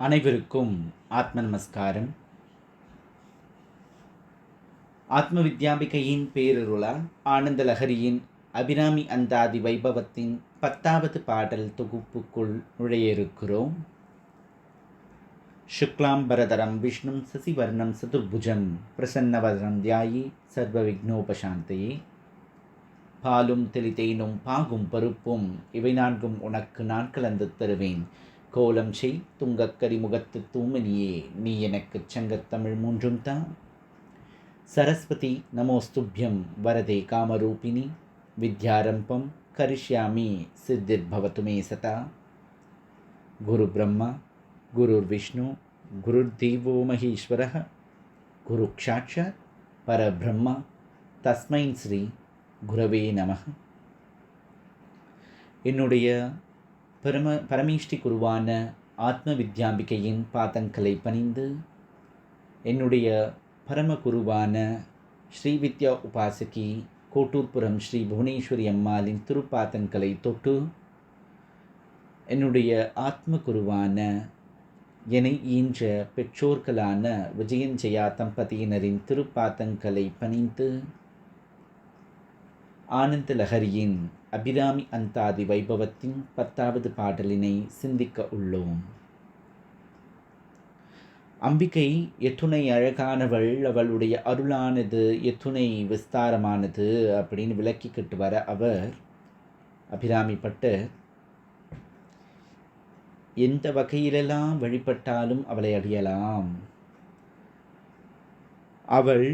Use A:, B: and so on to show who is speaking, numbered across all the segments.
A: அனைவருக்கும் ஆத்ம நமஸ்காரம். ஆத்ம வித்யாம்பிகையின் பேரருளால் ஆனந்த லஹரியின் அபிராமி அந்தாதி வைபவத்தின் 10வது பாடல் தொகுப்புக்குள் நுழைய இருக்கிறோம். சுக்லாம்பரதரம் விஷ்ணும் சசிவர்ணம் சதுர்புஜம் பிரசன்னவதனம் தியாயி சர்வ விக்னோபசாந்தையே. பாலும் தெளித்தேனும் பாகும் பருப்பும் இவை நான்கும் உனக்கு நான் கலந்து தருவேன். கோலம் செய் துங்கக்கரி முகத்து தூமணியே, நீ எனக்கு சங்கத்தமிழ் மூன்றும் தான். சரஸ்வதி நமோஸ்துப்யம் வரதே காமரூபிணி, வித்யாரம்பம் கரிஷ்யாமி சித்திர்பவது மே சதா. குரு பிரம்மா குருர் விஷ்ணு குருர் தேவோ மகேஸ்வரः, குரு சாட்சாத் பரபிரம்மா தஸ்மை ஸ்ரீ குரவே நமः. என்னுடைய பரமேஷ்டி குருவான ஆத்ம வித்யாம்பிகையின் பாதங்களை பணிந்து, என்னுடைய பரம குருவான ஸ்ரீ வித்யா உபாசகி கோட்டூர்புரம் ஸ்ரீ புவனேஸ்வரி அம்மாளின் திருப்பாதங்களை தொட்டு, என்னுடைய ஆத்ம குருவான என்னை ஈன்ற பெற்றோர்களான விஜயன் ஜெயா தம்பதியினரின் திருப்பாதங்களை பணிந்து, ஆனந்த லஹரியின் அபிராமி அந்தாதி வைபவத்தின் 10வது பாடலினை சிந்திக்க உள்ளோம். அம்பிகை எத்துணை அழகானவள், அவளுடைய அருளானது எத்துணை விஸ்தாரமானது அப்படின்னு விளக்கிக்கிட்டு வர அவர் அபிராமிப்பட்டு எந்த வகையிலெல்லாம் வழிபட்டாலும் அவளை அடையலாம். அவள்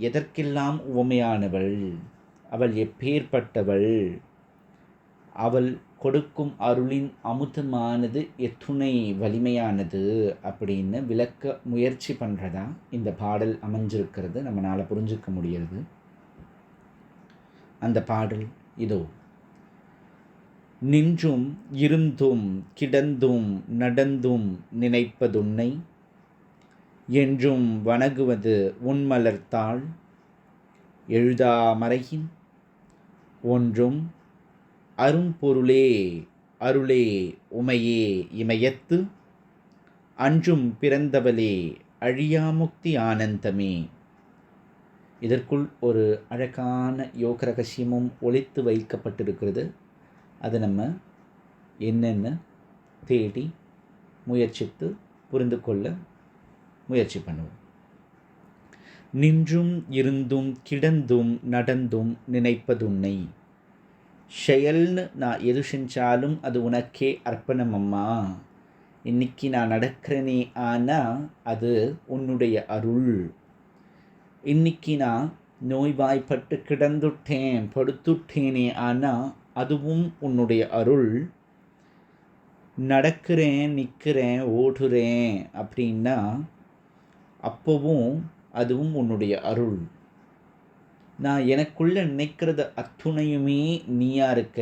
A: எதற்கெல்லாம் உவமையானவள், அவள் எப்பேற்பட்டவள், அவள் கொடுக்கும் அருளின் அமுதமானது எத்துணை வலிமையானது அப்படின்னு விளக்க முயற்சி பண்ணுறதா இந்த பாடல் அமைஞ்சிருக்கிறது. நம்மளால் புரிஞ்சுக்க முடியாது. அந்த பாடல் இதோ. நின்றும் இருந்தும் கிடந்தும் நடந்தும் நினைப்பதுன்னை, என்றும் வணங்குவது உன்மலர்த்தாள் எழுதா மறையின் ஒன்றும் அரும்பொருளே அருளே உமையே இமயத்து, அன்றும் பிறந்தவளே அழியாமுக்தி ஆனந்தமே. இதற்குள் ஒரு அழகான யோக ரகசியமும் ஒளித்து வைக்கப்பட்டிருக்கிறது. அது நம்ம என்னென்ன தேடி முயற்சித்து புரிந்து கொள்ள முயற்சி பண்ணுவோம். நின்றும் இருந்தும் கிடந்தும் நடந்தும் நினைப்பதுன்னை. செயல்னு நான் எது செஞ்சாலும் அது உனக்கே அர்ப்பணம் அம்மா. இன்னைக்கு நான் நடக்கிறேனே ஆனால் அது உன்னுடைய அருள். இன்னைக்கு நான் நோய்வாய்ப்பட்டு கிடந்துட்டேன் படுத்துட்டேனே ஆனால் அதுவும் உன்னுடைய அருள். நடக்கிறேன் நிற்கிறேன் ஓடுறேன் அப்படின்னா அப்போவும் அதுவும் உன்னுடைய அருள். நான் எனக்குள்ளே நினைக்கிறது அத்துணையுமே நீயா இருக்க,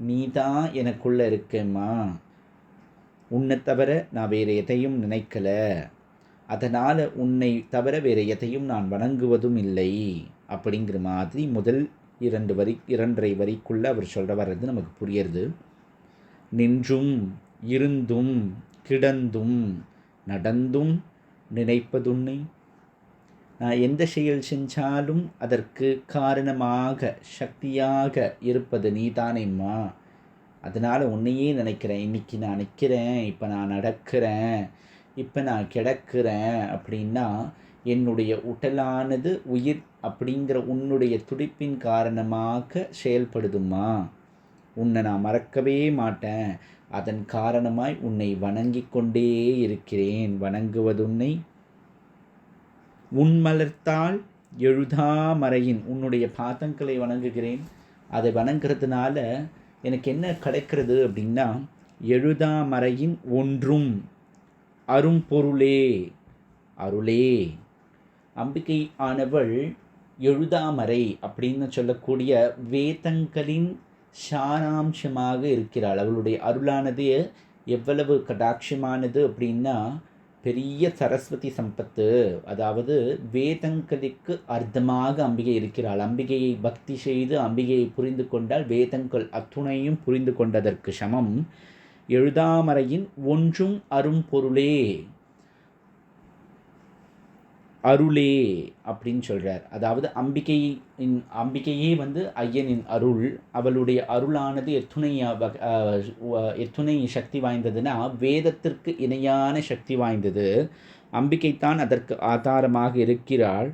A: நீ தான் எனக்குள்ளே இருக்கேம்மா. உன்னை தவிர நான் வேறு எதையும் நினைக்கல, அதனால் உன்னை தவிர வேறு எதையும் நான் வணங்குவதும் இல்லை அப்படிங்கிற மாதிரி முதல் 2.5 வரிக்குள்ளே அவர் சொல்ல வர்றது நமக்கு புரியுறது. நின்றும் இருந்தும் கிடந்தும் நடந்தும் நினைப்பதுன்னை. நான் எந்த செயல் செஞ்சாலும் அதற்கு காரணமாக சக்தியாக இருப்பது நீதானேம்மா. அதனால் உன்னையே நினைக்கிறேன். இன்றைக்கி நான் நிற்கிறேன், இப்போ நான் நடக்கிறேன், இப்போ நான் கிடக்கிறேன் அப்படின்னா என்னுடைய உடலானது உயிர் அப்படிங்கிற உன்னுடைய துடிப்பின் காரணமாக செயல்படுதும்மா. உன்னை நான் மறக்கவே மாட்டேன். அதன் காரணமாய் உன்னை வணங்கி கொண்டே இருக்கிறேன். வணங்குவதுன்னை உன்மலர்த்தாள் எழுதாமறையின். உன்னுடைய பாதங்களை வணங்குகிறேன். அதை வணங்குறதுனால எனக்கு என்ன கிடைக்கிறது அப்படின்னா, எழுதாமறையின் ஒன்றும் அரும்பொருளே அருளே. அம்பிகை ஆனவள் எழுதாமறை அப்படின்னு சொல்லக்கூடிய வேதங்களின் சாராம்சமாக இருக்கிறாள். அவளுடைய அருளானது எவ்வளவு கடாட்சமானது அப்படின்னா, பெரிய சரஸ்வதி சம்பத்து. அதாவது வேதங்களுக்கு அர்த்தமாக அம்பிகை இருக்கிறாள். அம்பிகையை பக்தி செய்து அம்பிகையை புரிந்து கொண்டால் வேதங்கள் அத்துணையும் புரிந்து கொண்டதற்கு சமம். எழுதாமறையின் ஒன்றும் அரும்பொருளே, அருளே அப்படின்னு சொல்கிறார். அதாவது அம்பிகையே ஐயனின் அருள். அவளுடைய அருளானது எத்துணை சக்தி வாய்ந்ததுன்னா வேதத்திற்கு இணையான சக்தி வாய்ந்தது. அம்பிகைத்தான் அதற்கு ஆதாரமாக இருக்கிறாள்.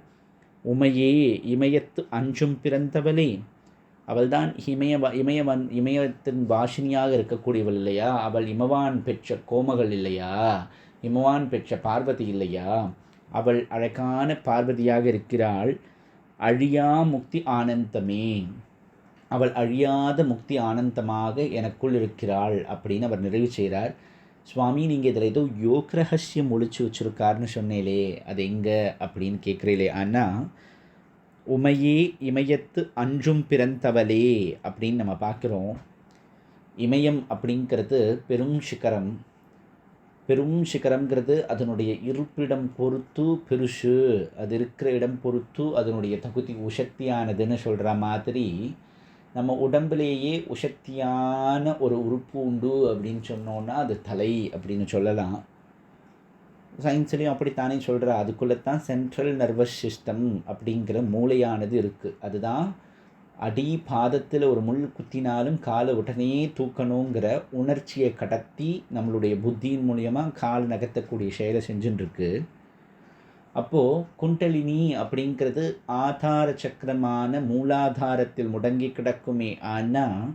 A: உமையே இமயத்து அஞ்சும் பிறந்தவளே, அவள்தான் இமயத்தின் வாசினியாக இருக்கக்கூடியவள் இல்லையா? அவள் இமவான் பெற்ற கோமகள் இல்லையா? இமவான் பெற்ற பார்வதி இல்லையா? அவள் அழகான பார்வதியாக இருக்கிறாள். அழியா முக்தி ஆனந்தமே, அவள் அழியாத முக்தி ஆனந்தமாக எனக்குள் இருக்கிறாள் அப்படின்னு அவர் நிறைவு செய்கிறார். சுவாமி, நீங்கள் இதில் ஏதோ யோக ரகசியம் ஒழிச்சு வச்சுருக்காருன்னு சொன்னேலே, அது எங்கே அப்படின்னு கேட்குறீங்களே. ஆனால் உமையே இமயத்து அன்றும் பிறந்தவளே அப்படின்னு நம்ம பார்க்குறோம். இமயம் அப்படிங்கிறது பெரும் சிகரம். பெரும் சிகரம்ங்கிறது அதனுடைய இருப்பிடம் பொறுத்து பெருசு, அது இருக்கிற இடம் பொறுத்து அதனுடைய தகுதி உசக்தியானதுன்னு சொல்கிற மாதிரி நம்ம உடம்புலேயே உசக்தியான ஒரு உறுப்பு உண்டு அப்படின்னு சொன்னோன்னா அது தலை அப்படின்னு சொல்லலாம். சயின்ஸ்லேயும் அப்படித்தானே சொல்கிறா. அதுக்குள்ளே தான் சென்ட்ரல் நர்வஸ் சிஸ்டம் அப்படிங்கிற மூளையானது இருக்குது. அதுதான் அடி பாதத்தில் ஒரு முள் குத்தினாலும் காலை உடனே தூக்கணுங்கிற உணர்ச்சியை கடத்தி நம்மளுடைய புத்தியின் மூலியமாக கால் நகர்த்தக்கூடிய செயலை செஞ்சுட்டுருக்கு. அப்போது குண்டலினி அப்படிங்கிறது ஆதார சக்கரமான மூலாதாரத்தில் முடங்கி கிடக்குமே. ஆனால்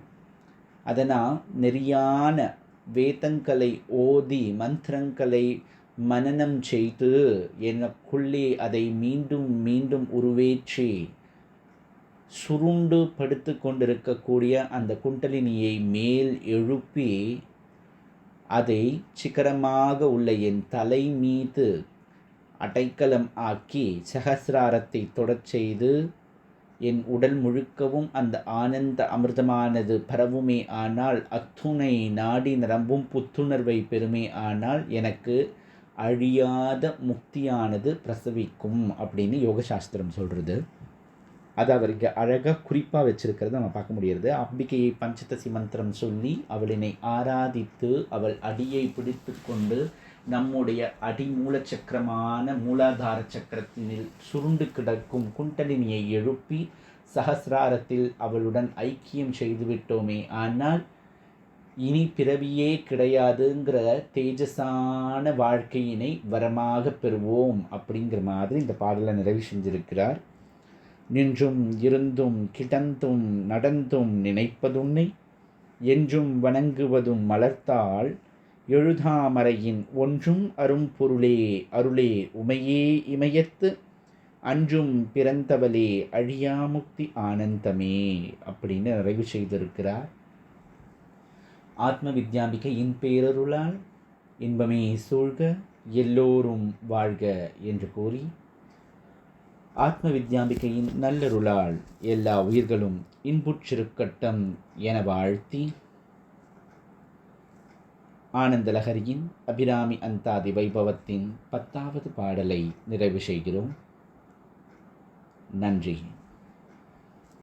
A: அதனால் நெறியான வேதங்களை ஓதி மந்திரங்களை மனனம் செய்து எனக்குள்ளே அதை மீண்டும் மீண்டும் உருவேற்றி சுருண்டு படுத்து கொண்டிருக்கக்கூடிய அந்த குண்டலினியை மேல் எழுப்பி அதை சிக்கரமாக உள்ள என் தலை மீது அடைக்கலம் ஆக்கி சகசிராரத்தை தொடச் செய்து என் உடல் முழுக்கவும் அந்த ஆனந்த அமிர்தமானது பரவுமே. ஆனால் அத்துணை நாடி நரம்பும் புத்துணர்வை பெறுமே. ஆனால் எனக்கு அழியாத முக்தியானது பிரசவிக்கும் அப்படின்னு யோகசாஸ்திரம் சொல்கிறது. அது அவருக்கு அழகாக குறிப்பாக வச்சிருக்கிறத நம்ம பார்க்க முடிகிறது. அம்பிகையை பஞ்சதசி மந்திரம் சொல்லி அவளினை ஆராதித்து அவள் அடியை பிடித்து கொண்டு நம்முடைய அடிமூல சக்கரமான மூலாதார சக்கரத்தினில் சுருண்டு கிடக்கும் குண்டலினியை எழுப்பி சகசிராரத்தில் அவளுடன் ஐக்கியம் செய்துவிட்டோமே. ஆனால் இனி பிறவியே கிடையாதுங்கிற தேஜஸான வாழ்க்கையினை வரமாக பெறுவோம் அப்படிங்கிற மாதிரி இந்த பாடலை நிறைவு செஞ்சிருக்கிறார். நின்றும் இருந்தும் கிடந்தும் நடந்தும் நினைப்பதுன்னை என்றும் வணங்குவதும் மலர்த்தாள் எழுதாமறையின் ஒன்றும் அரும்பொருளே, அருளே உமையே இமயத்து அன்றும் பிறந்தவளே அழியாமுக்தி ஆனந்தமே அப்படின்னு நிறைவு செய்திருக்கிறார். ஆத்ம வித்யாம்பிகையின் பேரருளால் இன்பமே சூழ்க, எல்லோரும் வாழ்க என்று கூறி ஆத்ம வித்யாம்பிகையின் நல்லருளால் எல்லா உயிர்களும் இன்புற்றிருக்கட்டும் என வாழ்த்தி ஆனந்தலஹரியின் அபிராமி அந்தாதி வைபவத்தின் 10வது பாடலை நிறைவு செய்கிறோம். நன்றி.